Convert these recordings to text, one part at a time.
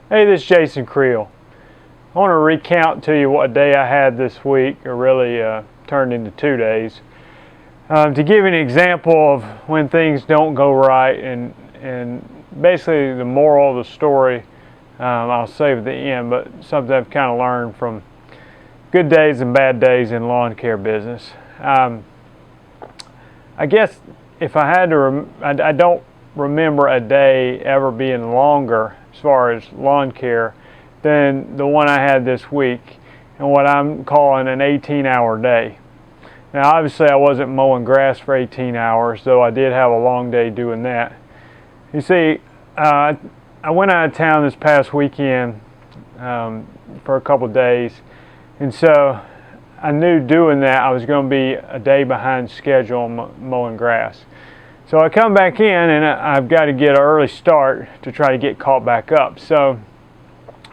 Hey, this is Jason Creel. I want to recount to you what day I had this week, or really turned into 2 days, to give you an example of when things don't go right, and basically the moral of the story I'll save at the end, but something I've kind of learned from good days and bad days in lawn care business. I guess if I had to, I don't remember a day ever being longer as far as lawn care than the one I had this week, and what I'm calling an 18-hour day. Now obviously I wasn't mowing grass for 18 hours, though I did have a long day doing that. You see, I went out of town this past weekend for a couple of days, and so I knew doing that I was going to be a day behind schedule on mowing grass. So I come back in and I've got to get an early start to try to get caught back up. So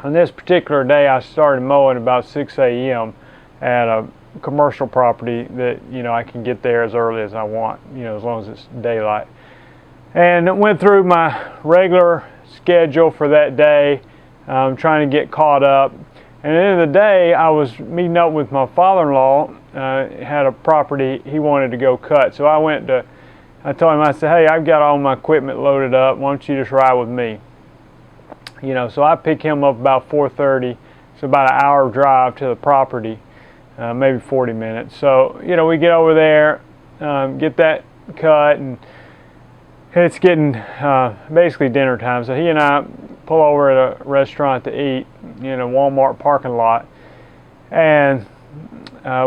on this particular day I started mowing about 6 a.m. at a commercial property that, you know, I can get there as early as I want, you know, as long as it's daylight. And it went through my regular schedule for that day, trying to get caught up. And at the end of the day, I was meeting up with my father-in-law, had a property he wanted to go cut. So I told him, I said, hey, I've got all my equipment loaded up, why don't you just ride with me? You know, so I pick him up about 4:30. It's about an hour drive to the property, maybe 40 minutes. So, you know, we get over there, get that cut, and it's getting basically dinner time. So he and I pull over at a restaurant to eat in a Walmart parking lot. And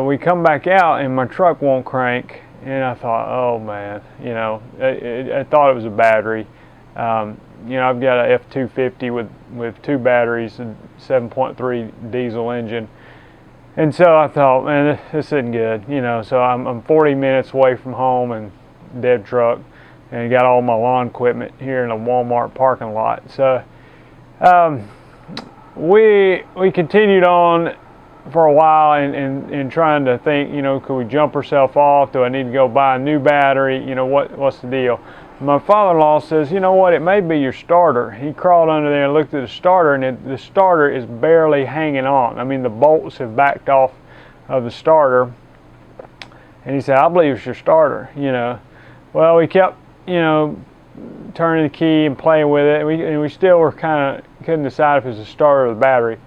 we come back out and my truck won't crank. And I thought, oh man, you know, I thought it was a battery. You know, I've got a F-250 with 2 batteries and 7.3 diesel engine. And so I thought, man, this isn't good, you know. So I'm 40 minutes away from home and dead truck, and got all my lawn equipment here in a Walmart parking lot. So we continued on for a while and trying to think, you know, could we jump ourselves off? Do I need to go buy a new battery? You know, what's the deal? My father-in-law says, you know what, it may be your starter. He crawled under there and looked at the starter, and the starter is barely hanging on. I mean, the bolts have backed off of the starter. And he said, I believe it's your starter, you know. Well, we kept, you know, turning the key and playing with it, and we still were kind of couldn't decide if it was the starter or the battery.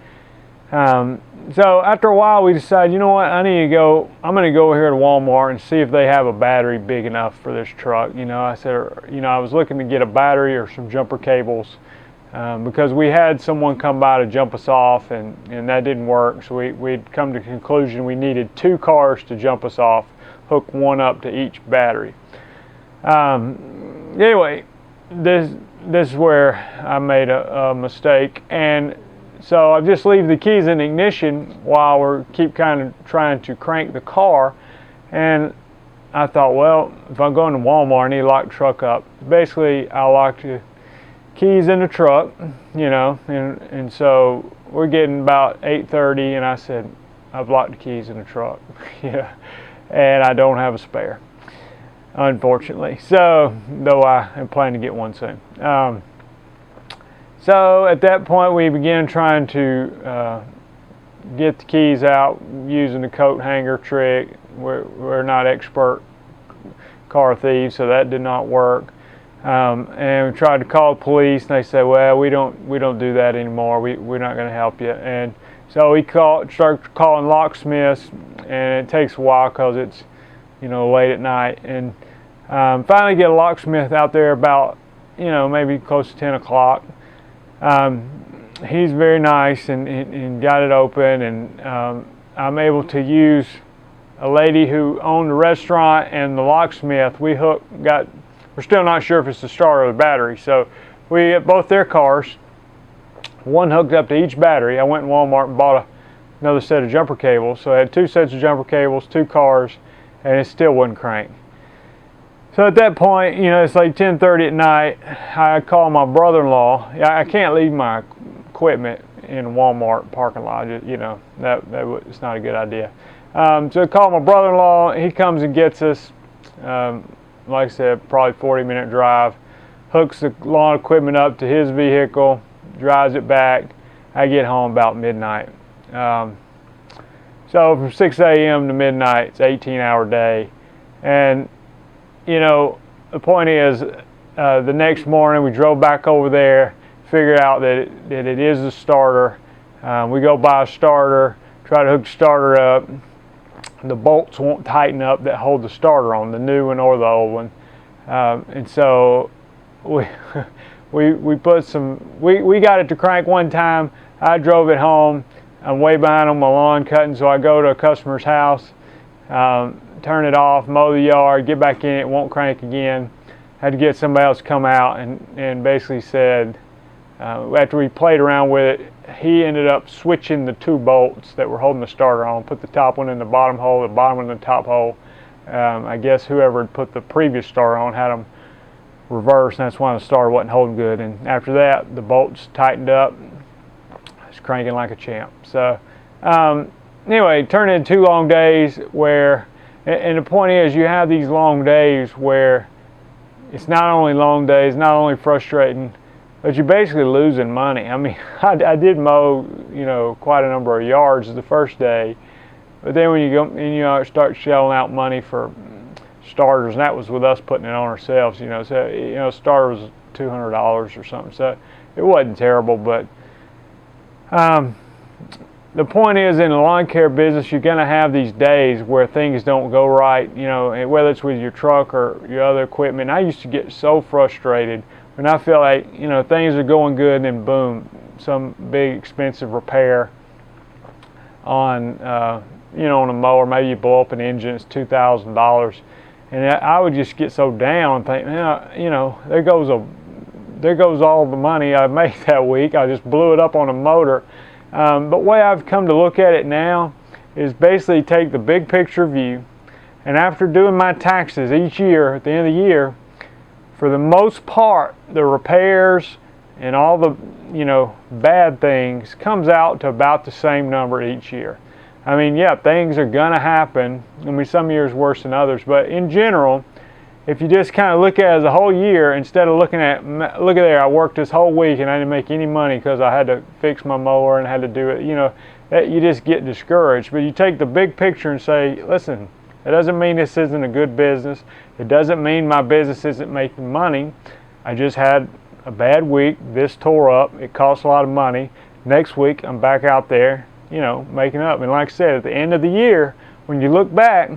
So after a while we decided, you know what, I'm going to go over here to Walmart and see if they have a battery big enough for this truck. You know, I said, you know, I was looking to get a battery or some jumper cables, because we had someone come by to jump us off, and that didn't work. So we'd come to the conclusion we needed 2 cars to jump us off, hook one up to each battery. Anyway, this is where I made a mistake, and so I just leave the keys in ignition while we keep kind of trying to crank the car. And I thought, well, if I'm going to Walmart, I need to lock the truck up. Basically, I locked the keys in the truck, you know, and so we're getting about 8:30, and I said, I've locked the keys in the truck, yeah, and I don't have a spare, unfortunately. So, though I am planning to get one soon. So at that point we began trying to get the keys out using the coat hanger trick. We're not expert car thieves, so that did not work. And we tried to call the police, and they said, well, we don't do that anymore. We're not going to help you. And so we started calling locksmiths, and it takes a while because it's, you know, late at night. And finally get a locksmith out there about, you know, maybe close to 10 o'clock. He's very nice and got it open, and I'm able to use a lady who owned the restaurant and the locksmith. We're still not sure if it's the starter or the battery, so we get both their cars, one hooked up to each battery. I went in Walmart and bought another set of jumper cables, so I had 2 sets of jumper cables, 2 cars, and it still wouldn't crank. So at that point, you know, it's like 10:30 at night. I call my brother-in-law. I can't leave my equipment in a Walmart parking lot. You know, it's not a good idea. So I call my brother-in-law. He comes and gets us. Like I said, probably 40-minute drive. hooks the lawn equipment up to his vehicle, drives it back. I get home about midnight. So from 6 a.m. to midnight, it's an 18-hour day. And, you know, the point is, the next morning we drove back over there, figured out that it is the starter. We go buy a starter, try to hook the starter up. The bolts won't tighten up that hold the starter on, the new one or the old one. And so we got it to crank one time. I drove it home. I'm way behind on my lawn cutting, so I go to a customer's house, turn it off, mow the yard, get back in it, won't crank again. Had to get somebody else to come out and basically said, after we played around with it, he ended up switching the two bolts that were holding the starter on, put the top one in the bottom hole, the bottom one in the top hole. I guess whoever had put the previous starter on had them reversed, and that's why the starter wasn't holding good. And after that, the bolts tightened up. It's cranking like a champ. So anyway, turned into 2 long days where, and the point is, you have these long days where it's not only long days, not only frustrating, but you're basically losing money. I mean, I did mow, you know, quite a number of yards the first day, but then when you go and you start shelling out money for starters, and that was with us putting it on ourselves, you know. So starter was $200 or something. So it wasn't terrible, but the point is, in the lawn care business, you're going to have these days where things don't go right, you know, and whether it's with your truck or your other equipment. I used to get so frustrated when I feel like, you know, things are going good and then boom, some big expensive repair on, you know, on a mower. Maybe you blow up an engine, it's $2,000. And I would just get so down and think, you know, there goes all the money I made that week. I just blew it up on a motor. But the way I've come to look at it now is basically take the big picture view, and after doing my taxes each year, at the end of the year, for the most part, the repairs and all the, you know, bad things comes out to about the same number each year. I mean, yeah, things are gonna happen. I mean, some years worse than others, but in general, if you just kind of look at it as a whole year, instead of looking at, look at there, I worked this whole week and I didn't make any money because I had to fix my mower and had to do it, you know, you just get discouraged. But you take the big picture and say, listen, it doesn't mean this isn't a good business. It doesn't mean my business isn't making money. I just had a bad week. This tore up. It cost a lot of money. Next week, I'm back out there, you know, making up. And like I said, at the end of the year, when you look back,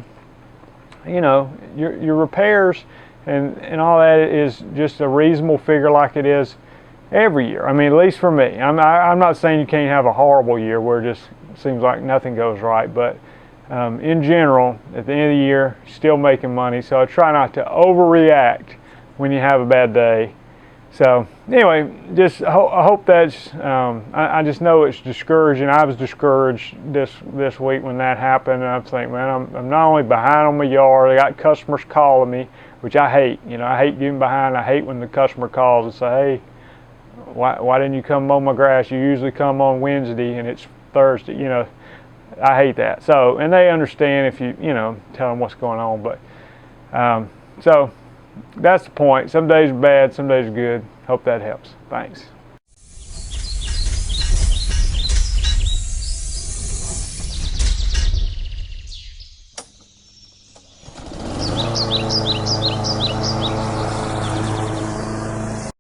you know, your repairs and all that is just a reasonable figure like it is every year. I mean, at least for me. I'm not saying you can't have a horrible year where it just seems like nothing goes right, but in general, at the end of the year, still making money. So I try not to overreact when you have a bad day. So anyway, just I hope that's, I just know it's discouraging. I was discouraged this week when that happened, and I'm thinking, man, I'm not only behind on my yard, I got customers calling me, which I hate. You know, I hate getting behind. I hate when the customer calls and say, hey, why didn't you come mow my grass? You usually come on Wednesday and it's Thursday. You know, I hate that. So, and they understand if you know, tell them what's going on. But so that's the point. Some days are bad, some days are good. Hope that helps. Thanks.